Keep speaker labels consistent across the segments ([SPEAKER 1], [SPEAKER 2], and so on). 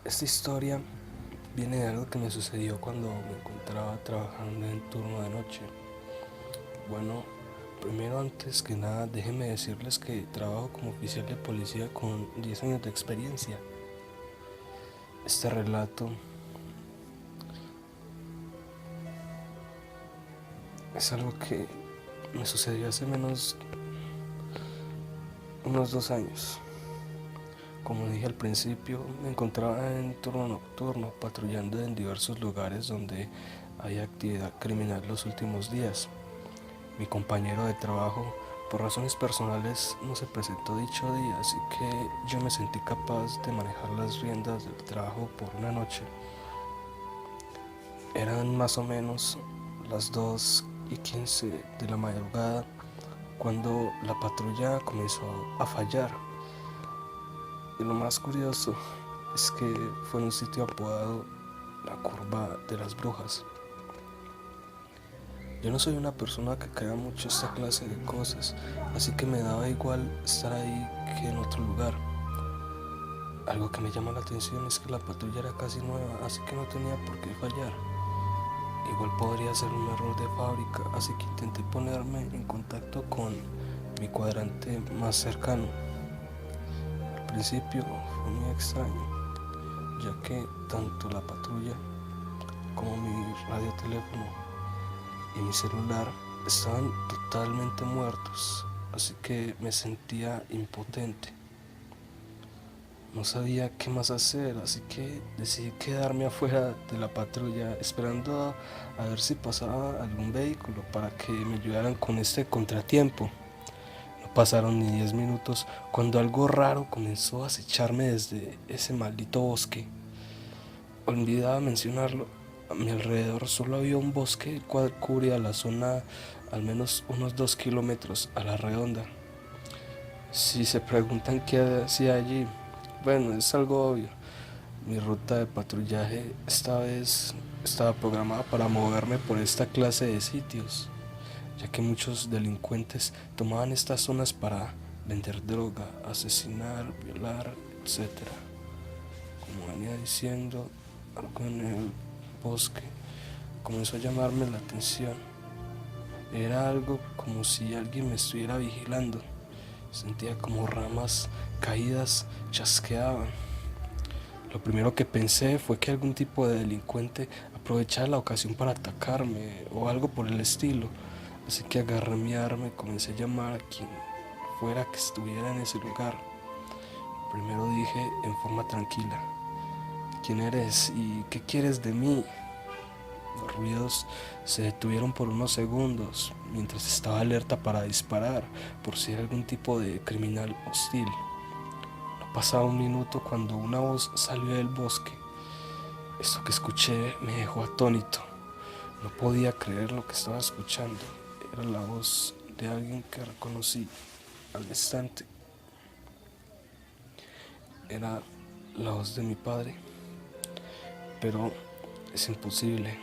[SPEAKER 1] Esta historia viene de algo que me sucedió cuando me encontraba trabajando en turno de noche. Bueno, primero antes que nada déjenme decirles que trabajo como oficial de policía con 10 años de experiencia. Este relato es algo que me sucedió hace menos unos 2 años. Como dije al principio, me encontraba en turno nocturno patrullando en diversos lugares donde hay actividad criminal los últimos días. Mi compañero de trabajo, por razones personales, no se presentó dicho día, así que yo me sentí capaz de manejar las riendas del trabajo por una noche. Eran más o menos las 2:15 de la madrugada cuando la patrulla comenzó a fallar. Y lo más curioso es que fue en un sitio apodado la Curva de las Brujas. Yo no soy una persona que crea mucho esta clase de cosas, así que me daba igual estar ahí que en otro lugar. Algo que me llama la atención es que la patrulla era casi nueva, así que no tenía por qué fallar. Igual podría ser un error de fábrica, así que intenté ponerme en contacto con mi cuadrante más cercano. Al principio fue muy extraño, ya que tanto la patrulla como mi radioteléfono y mi celular estaban totalmente muertos, así que me sentía impotente. No sabía qué más hacer, así que decidí quedarme afuera de la patrulla esperando a ver si pasaba algún vehículo para que me ayudaran con este contratiempo. No pasaron ni 10 minutos cuando algo raro comenzó a acecharme desde ese maldito bosque. Olvidaba mencionarlo, a mi alrededor solo había un bosque el cual cubría la zona al menos unos 2 kilómetros a la redonda. Si se preguntan qué hacía allí, bueno, es algo obvio. Mi ruta de patrullaje esta vez estaba programada para moverme por esta clase de sitios, ya que muchos delincuentes tomaban estas zonas para vender droga, asesinar, violar, etcétera. Como venía diciendo, algo en el bosque comenzó a llamarme la atención. Era algo como si alguien me estuviera vigilando. Sentía como ramas caídas chasqueaban. Lo primero que pensé fue que algún tipo de delincuente aprovechara la ocasión para atacarme o algo por el estilo. Así que agarré mi arma y comencé a llamar a quien fuera que estuviera en ese lugar. Primero dije en forma tranquila: ¿quién eres y qué quieres de mí? Los ruidos se detuvieron por unos segundos mientras estaba alerta para disparar por si era algún tipo de criminal hostil. No pasaba un minuto cuando una voz salió del bosque. Esto que escuché me dejó atónito. No podía creer lo que estaba escuchando. Era la voz de alguien que reconocí al instante. Era la voz de mi padre. Pero es imposible.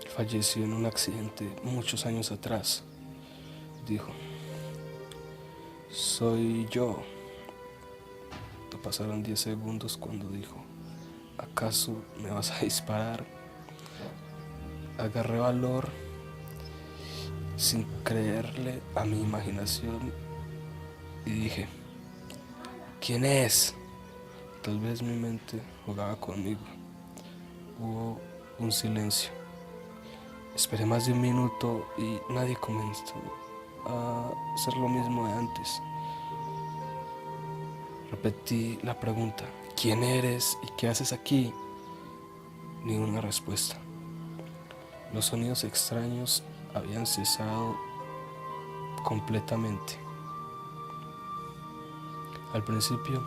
[SPEAKER 1] Él falleció en un accidente muchos años atrás. Dijo: soy yo. No pasaron 10 segundos cuando dijo: ¿acaso me vas a disparar? Agarré valor sin creerle a mi imaginación y dije: ¿quién es? Tal vez mi mente jugaba conmigo. Hubo un silencio. Esperé más de un minuto y nadie comenzó a hacer lo mismo de antes. Repetí la pregunta: ¿quién eres y qué haces aquí? Ni una respuesta. Los sonidos extraños habían cesado completamente. Al principio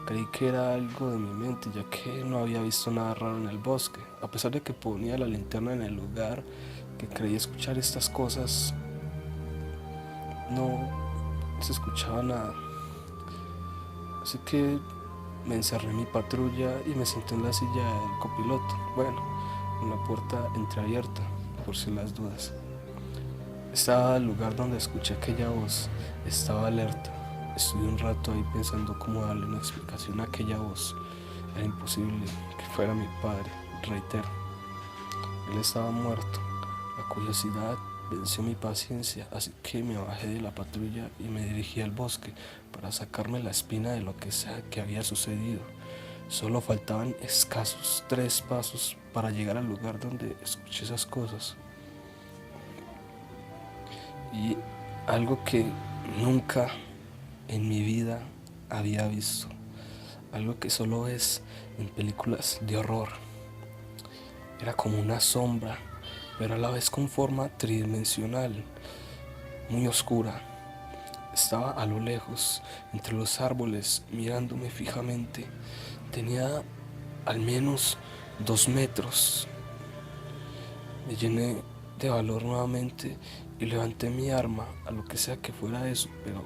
[SPEAKER 1] creí que era algo de mi mente, ya que no había visto nada raro en el bosque. A pesar de que ponía la linterna en el lugar que creí escuchar estas cosas, no se escuchaba nada. Así que me encerré en mi patrulla y me senté en la silla del copiloto. Bueno, con la puerta entreabierta, por si las dudas. Estaba el lugar donde escuché aquella voz. Estaba alerta. Estuve un rato ahí pensando cómo darle una explicación a aquella voz. Era imposible que fuera mi padre, reitero. Él estaba muerto. La curiosidad venció mi paciencia, así que me bajé de la patrulla y me dirigí al bosque para sacarme la espina de lo que sea que había sucedido. Solo faltaban escasos 3 pasos para llegar al lugar donde escuché esas cosas. Y algo que nunca en mi vida había visto, algo que solo ves en películas de horror. Era como una sombra, pero a la vez con forma tridimensional, muy oscura. Estaba a lo lejos, entre los árboles, mirándome fijamente. Tenía al menos 2 metros. Me llené de valor nuevamente y levanté mi arma, a lo que sea que fuera eso, pero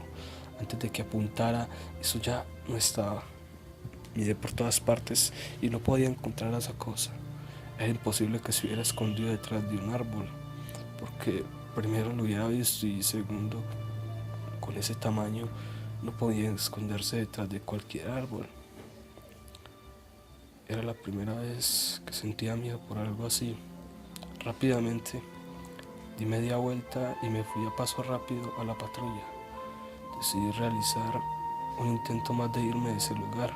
[SPEAKER 1] antes de que apuntara, eso ya no estaba. Miré por todas partes y no podía encontrar a esa cosa. Era imposible que se hubiera escondido detrás de un árbol, porque primero lo hubiera visto y segundo, con ese tamaño no podía esconderse detrás de cualquier árbol. Era la primera vez que sentía miedo por algo así. Rápidamente di media vuelta y me fui a paso rápido a la patrulla. Decidí realizar un intento más de irme de ese lugar,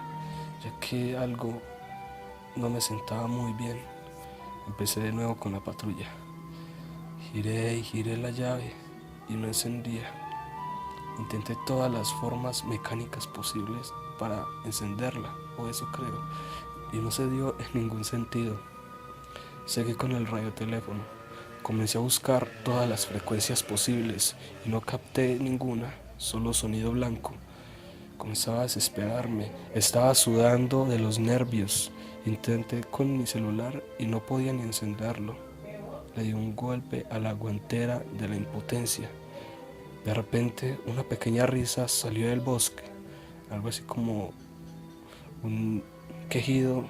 [SPEAKER 1] ya que algo no me sentaba muy bien. Empecé de nuevo con la patrulla. Giré y giré la llave y no encendía. Intenté todas las formas mecánicas posibles para encenderla, o eso creo, y no se dio en ningún sentido. Seguí con el radioteléfono. Comencé a buscar todas las frecuencias posibles y no capté ninguna, solo sonido blanco. Comenzaba a desesperarme, estaba sudando de los nervios. Intenté con mi celular y no podía ni encenderlo. Le di un golpe a la guantera de la impotencia. De repente, una pequeña risa salió del bosque, algo así como un quejido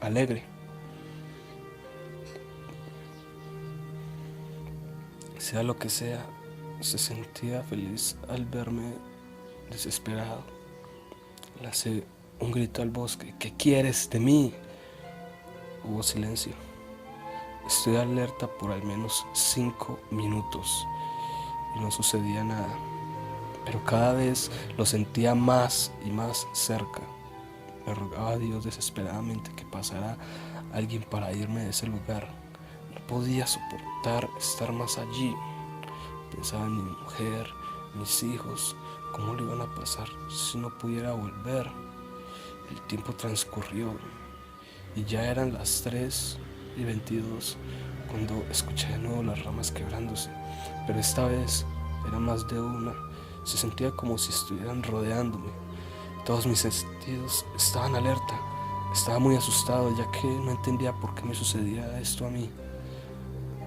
[SPEAKER 1] alegre. Sea lo que sea, se sentía feliz al verme desesperado. Lancé un grito al bosque: ¿qué quieres de mí? Hubo silencio. Estoy alerta por al menos 5 minutos y no sucedía nada, pero cada vez lo sentía más y más cerca. Me rogaba a Dios desesperadamente que pasara alguien para irme de ese lugar. No podía soportar estar más allí. Pensaba en mi mujer, mis hijos, cómo le iban a pasar si no pudiera volver. El tiempo transcurrió y ya eran las 3:22 cuando escuché de nuevo las ramas quebrándose, pero esta vez era más de una. Se sentía como si estuvieran rodeándome. Todos mis sentidos estaban alerta. Estaba muy asustado, ya que no entendía por qué me sucedía esto a mí.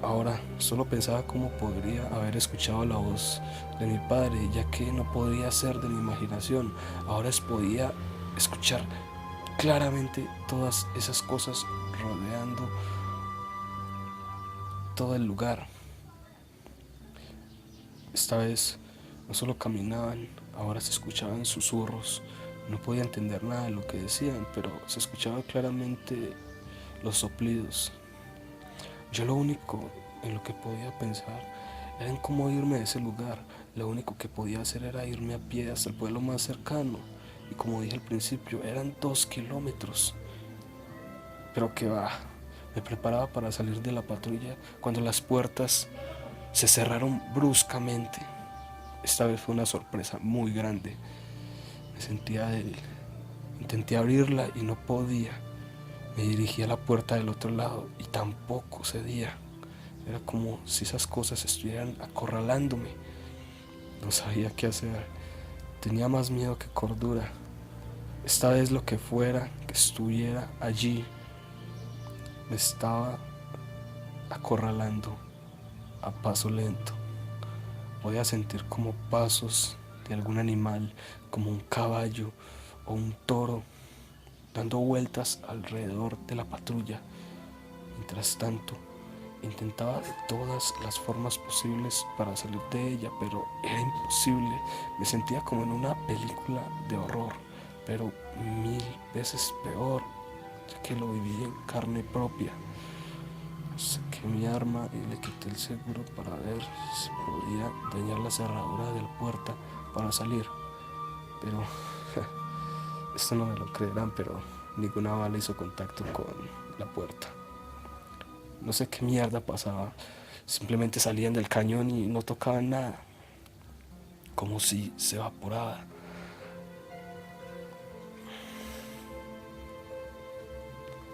[SPEAKER 1] Ahora solo pensaba cómo podría haber escuchado la voz de mi padre, ya que no podía ser de mi imaginación. Ahora podía escuchar claramente todas esas cosas rodeando todo el lugar. Esta vez no solo caminaban, ahora se escuchaban susurros. No podía entender nada de lo que decían, pero se escuchaban claramente los soplidos. Yo lo único en lo que podía pensar era en cómo irme de ese lugar. Lo único que podía hacer era irme a pie hasta el pueblo más cercano. Y como dije al principio, eran 2 kilómetros. Pero qué va, me preparaba para salir de la patrulla cuando las puertas se cerraron bruscamente. Esta vez fue una sorpresa muy grande. Me sentía débil. Intenté abrirla y no podía. Me dirigí a la puerta del otro lado y tampoco cedía. Era como si esas cosas estuvieran acorralándome. No sabía qué hacer. Tenía más miedo que cordura. Esta vez lo que fuera que estuviera allí me estaba acorralando a paso lento. Podía sentir como pasos de algún animal, como un caballo o un toro, dando vueltas alrededor de la patrulla. Mientras tanto, intentaba de todas las formas posibles para salir de ella, pero era imposible. Me sentía como en una película de horror, pero 1000 veces peor. ya que lo viví en carne propia. Saqué mi arma y le quité el seguro para ver si podía dañar la cerradura de la puerta para salir. Pero esto no me lo creerán, pero ninguna bala hizo contacto con la puerta. No sé qué mierda pasaba. Simplemente salían del cañón y no tocaban nada. Como si se evaporaba.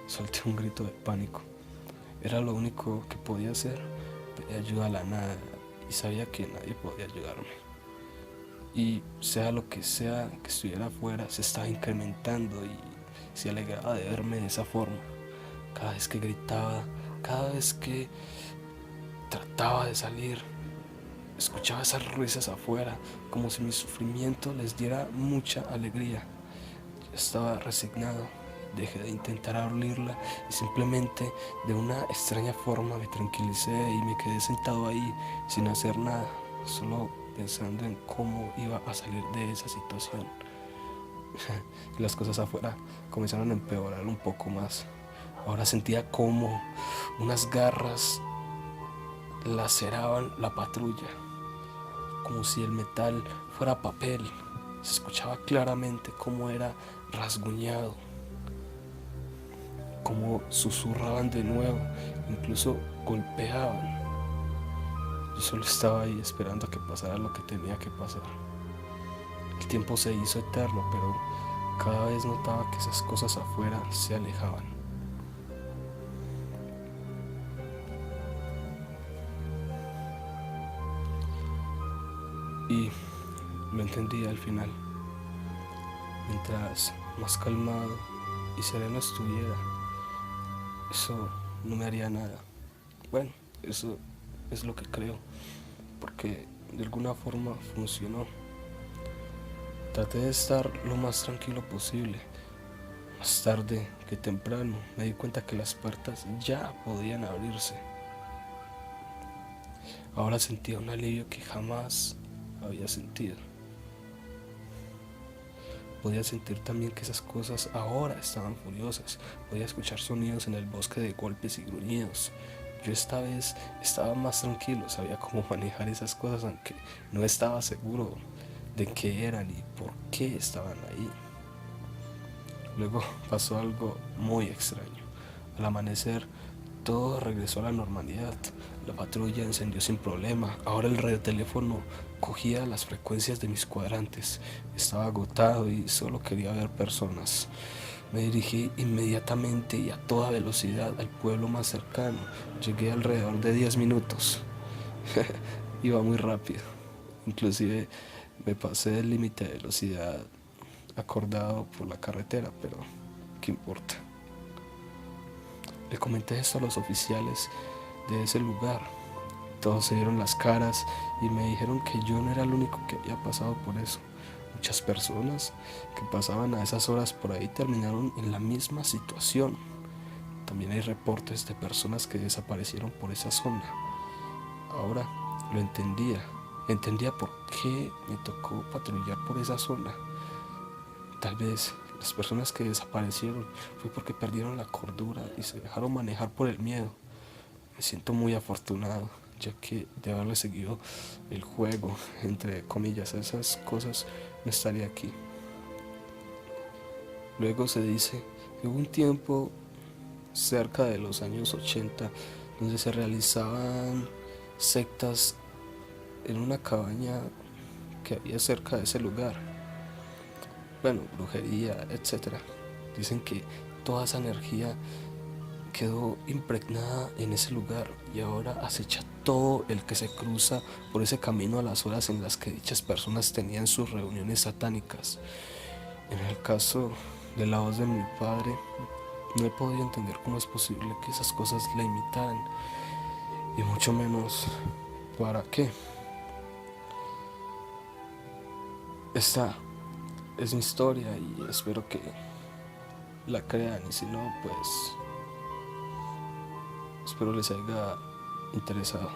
[SPEAKER 1] Solté un grito de pánico. Era lo único que podía hacer. Pedí ayuda a la nada y sabía que nadie podía ayudarme. Y sea lo que sea que estuviera afuera, se estaba incrementando y se alegraba de verme de esa forma. Cada vez que gritaba, cada vez que trataba de salir, escuchaba esas risas afuera, como si mi sufrimiento les diera mucha alegría. Yo estaba resignado, dejé de intentar abrirla y simplemente de una extraña forma me tranquilicé y me quedé sentado ahí sin hacer nada, solo pensando en cómo iba a salir de esa situación. Y las cosas afuera comenzaron a empeorar un poco más. Ahora sentía como unas garras laceraban la patrulla, como si el metal fuera papel. Se escuchaba claramente cómo era rasguñado, cómo susurraban de nuevo, incluso golpeaban. Yo solo estaba ahí esperando a que pasara lo que tenía que pasar. El tiempo se hizo eterno, pero cada vez notaba que esas cosas afuera se alejaban. Y lo entendí al final. Mientras más calmado y sereno estuviera, eso no me haría nada. Bueno, eso es lo que creo, porque de alguna forma funcionó. Traté de estar lo más tranquilo posible. Más tarde que temprano me di cuenta que las puertas ya podían abrirse. Ahora sentía un alivio que jamás había sentido. Podía sentir también que esas cosas ahora estaban furiosas. Podía escuchar sonidos en el bosque de golpes y gruñidos. Yo esta vez estaba más tranquilo, sabía cómo manejar esas cosas, aunque no estaba seguro de qué eran y por qué estaban ahí. Luego pasó algo muy extraño. Al amanecer, todo regresó a la normalidad. La patrulla encendió sin problema. Ahora el radioteléfono cogía las frecuencias de mis cuadrantes. Estaba agotado y solo quería ver personas. Me dirigí inmediatamente y a toda velocidad al pueblo más cercano. Llegué alrededor de 10 minutos. Iba muy rápido. Inclusive me pasé del límite de velocidad acordado por la carretera, pero ¿qué importa? Le comenté esto a los oficiales de ese lugar. Todos se dieron las caras y me dijeron que yo no era el único que había pasado por eso. Muchas personas que pasaban a esas horas por ahí terminaron en la misma situación. También hay reportes de personas que desaparecieron por esa zona. Ahora lo entendía. Entendía por qué me tocó patrullar por esa zona. Tal vez las personas que desaparecieron fue porque perdieron la cordura y se dejaron manejar por el miedo. Me siento muy afortunado, ya que de haberle seguido el juego, entre comillas, esas cosas, no estaría aquí. Luego se dice que hubo un tiempo cerca de los años 80 donde se realizaban sectas en una cabaña que había cerca de ese lugar. Bueno, brujería, etcétera. Dicen que toda esa energía quedó impregnada en ese lugar y ahora acecha todo el que se cruza por ese camino a las horas en las que dichas personas tenían sus reuniones satánicas. En el caso de la voz de mi padre, no he podido entender cómo es posible que esas cosas la imitaran, y mucho menos para qué. Esta es mi historia y espero que la crean, y si no, pues espero les haya interesado.